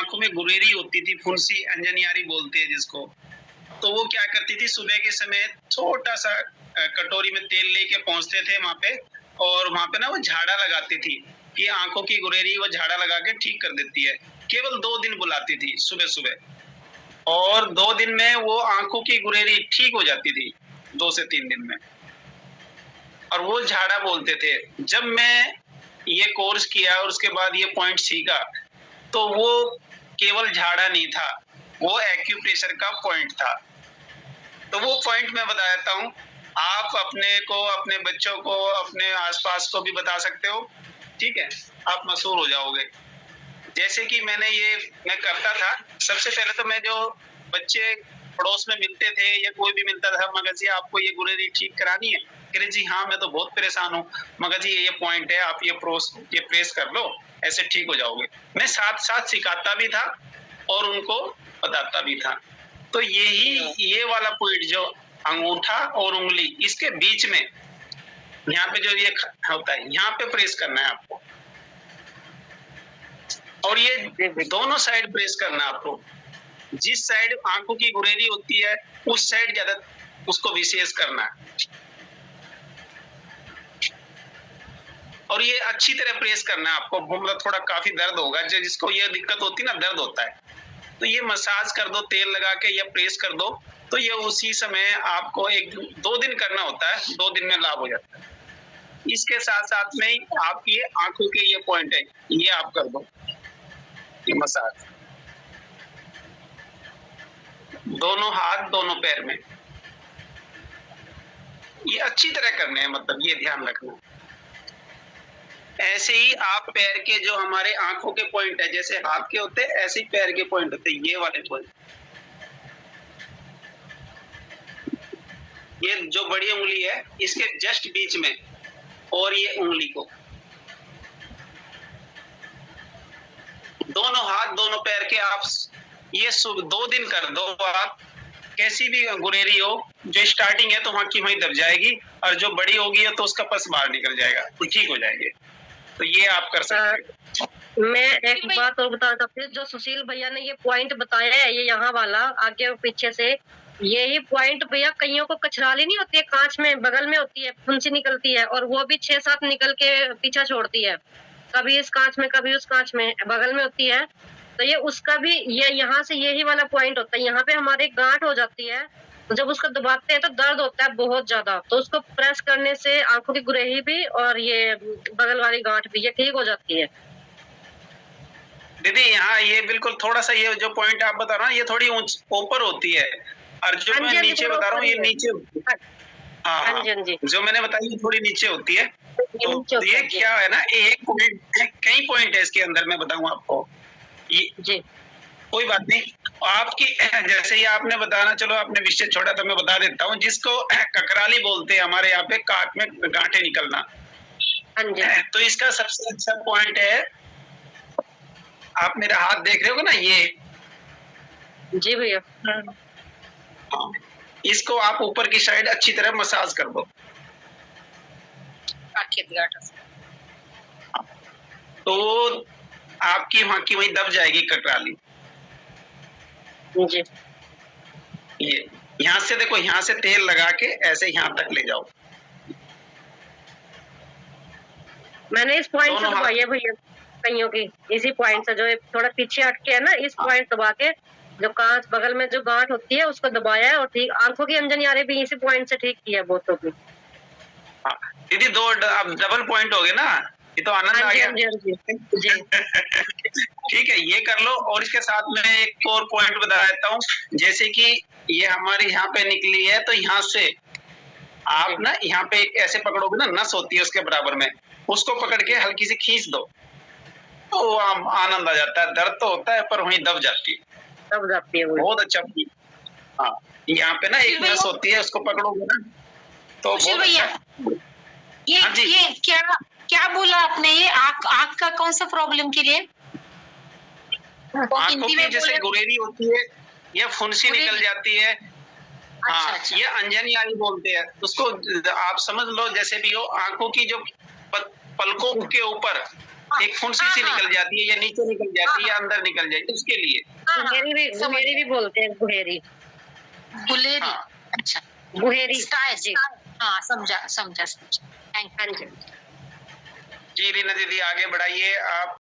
आंखों में गुरेरी होती थी, फुंसी अंजनियारी बोलते हैं जिसको, तो वो क्या करती थी, सुबह के समय छोटा सा कटोरी में तेल लेके पहुंचते थे वहां पे, और वहां पे ना वो झाड़ा लगाती थी कि आंखों की गुरेरी वो झाड़ा लगा के ठीक कर देती है। केवल 2 दिन बुलाती थी सुबह सुबह, और 2 दिन में वो आंखों की गुरेरी ठीक हो जाती थी, 2 से 3 दिन में। और वो झाड़ा बोलते थे। जब मैं ये कोर्स किया और उसके बाद ये पॉइंट सीखा, तो वो केवल झाड़ा नहीं था, वो एक्यूप्रेशर का पॉइंट था। तो वो पॉइंट मैं बता देता हूँ, आप अपने को, अपने बच्चों को, अपने आसपास को भी बता सकते हो, ठीक है, आप मशहूर हो जाओगे। जैसे कि मैं करता था, सबसे पहले तो मैं जो बच्चे पड़ोस में मिलते थे या कोई भी मिलता था, मगर जी आपको ये गुरेरी ठीक करानी है, कह जी हाँ मैं तो बहुत परेशान हूँ, मगर जी ये पॉइंट है, आप ये प्रेस कर लो, ऐसे ठीक हो जाओगे। मैं साथ साथ सिखाता भी था और उनको बताता भी था। तो ये वाला पॉइंट जो अंगूठा और उंगली इसके बीच में, यहाँ पे जो ये होता है, यहाँ पे प्रेस करना है आपको, और ये दोनों साइड प्रेस करना है आपको। जिस साइड आंखों की गुरेरी होती है उस साइड ज्यादा उसको विशेष करना है, और ये अच्छी तरह प्रेस करना है आपको। मतलब थोड़ा काफी दर्द होगा, जिसको ये दिक्कत होती है ना, दर्द होता है, तो ये मसाज कर दो तेल लगा के या प्रेस कर दो, तो ये उसी समय आपको 1-2 दिन करना होता है, 2 दिन में लाभ हो जाता है। इसके साथ साथ में आपकी आंखों के ये पॉइंट है, ये आप कर दो, ये मसाज दोनों हाथ दोनों पैर में, ये अच्छी तरह करने हैं, मतलब ये ध्यान रखना। ऐसे ही आप पैर के जो हमारे आंखों के पॉइंट है, जैसे हाथ के होते हैं ऐसे ही पैर के पॉइंट होते हैं, ये वाले पॉइंट, ये जो बड़ी उंगली है इसके जस्ट बीच में, और ये उंगली को, दोनों हाथ दोनों पैर के आप ये 2 दिन कर दो। आप कैसी भी गुरेरी हो, जो स्टार्टिंग है तो वहां की वहीं दब जाएगी, और जो बड़ी होगी तो उसका पस बाहर निकल जाएगा, तो ठीक हो जाएंगे। तो ये आप कर सकते हो। मैं एक बात और बताना चाहती हूँ, जो सुशील भैया ने ये पॉइंट बताया है, ये यहाँ वाला आगे और पीछे से, यही पॉइंट भैया कईयों को कचराली नहीं होती है, कांच में बगल में होती है, फुंसी निकलती है, और वो भी 6-7 निकल के पीछा छोड़ती है, कभी इस कांच में कभी उस कांच में, बगल में होती है। तो ये उसका भी ये यहाँ से यही वाला पॉइंट होता है, यहाँ पे हमारे गांठ हो जाती है, तो जब उसको दबाते हैं तो दर्द होता है बहुत ज्यादा, तो उसको प्रेस करने से आंखों की गुरेही भी और ये बगल वाली गांठ भी ये ठीक हो जाती है। दीदी यहाँ ये बिल्कुल थोड़ा सा, ये जो पॉइंट आप बता रहे हो ये थोड़ी ऊपर होती है, और जो मैं नीचे बता रहा हूँ ये नीचे, हाँ जो मैंने बताया ये थोड़ी नीचे होती है। तो ये क्या है ना, एक पॉइंट, कई पॉइंट है इसके अंदर, मैं बताऊँ आपको, ये कोई बात नहीं। आपकी जैसे ही आपने बताना, चलो आपने विषय छोड़ा तो मैं बता देता हूँ, जिसको ककराली बोलते हैं हमारे यहाँ पे, काट में गांठें निकलना, तो इसका सबसे अच्छा पॉइंट है, आप मेरा हाथ देख रहे हो ना, ये जी भैया, हाँ, इसको आप ऊपर की साइड अच्छी तरह मसाज कर दो, तो आपकी वहां की वहीं दब जाएगी ककराली। जी, ये यहाँ से देखो, यहाँ से तेल लगा के ऐसे यहाँ तक ले जाओ। मैंने इस पॉइंट से दबाई है भैया कईयों की, इसी पॉइंट से, जो थोड़ा पीछे हटके है ना, इस पॉइंट दबा के, जो कांच बगल में जो गांठ होती है उसको दबाया है, और ठीक आंखों की अंजनियारी भी इसी पॉइंट से ठीक किया बहुतों की। दीदी 2 डबल पॉइंट हो गए ना, ये तो आनंद आ गया। ठीक है, ये कर लो, और इसके साथ में एक और पॉइंट बता देता हूँ, जैसे कि ये हमारे यहाँ पे निकली है, तो यहाँ से आप ना यहाँ पे एक ऐसे पकड़ोगे ना, नस होती है उसके बराबर में, उसको पकड़ के हल्की से खींच दो, तो आनंद आ जाता है। दर्द तो होता है पर वहीं दब जाती है, बहुत अच्छा। हाँ, यहाँ पे ना एक नस होती है, उसको पकड़ोगे ना तो बहुत अच्छा। ये क्या बोला आपने, ये आँख का कौन सा प्रॉब्लम के लिए? आंखों की जैसे गुरेरी होती है या फुंसी निकल जाती है, हाँ, अच्छा। ये अंजनियारी बोलते हैं उसको, आप समझ लो जैसे भी हो, आंखों की जो पलकों के ऊपर एक फुंसी सी हाँ, निकल जाती है, या नीचे निकल जाती है, या अंदर निकल जाती है, उसके लिए। गुहेरी भी बोलते हैं, गुहेरी। गुलेरी। हाँ। अच्छा, गुहेरी स्टाइल। जी। हाँ, समझा। थैंक हाँ यू। जी। जी रीना दीदी, आगे बढ़ाइए आप।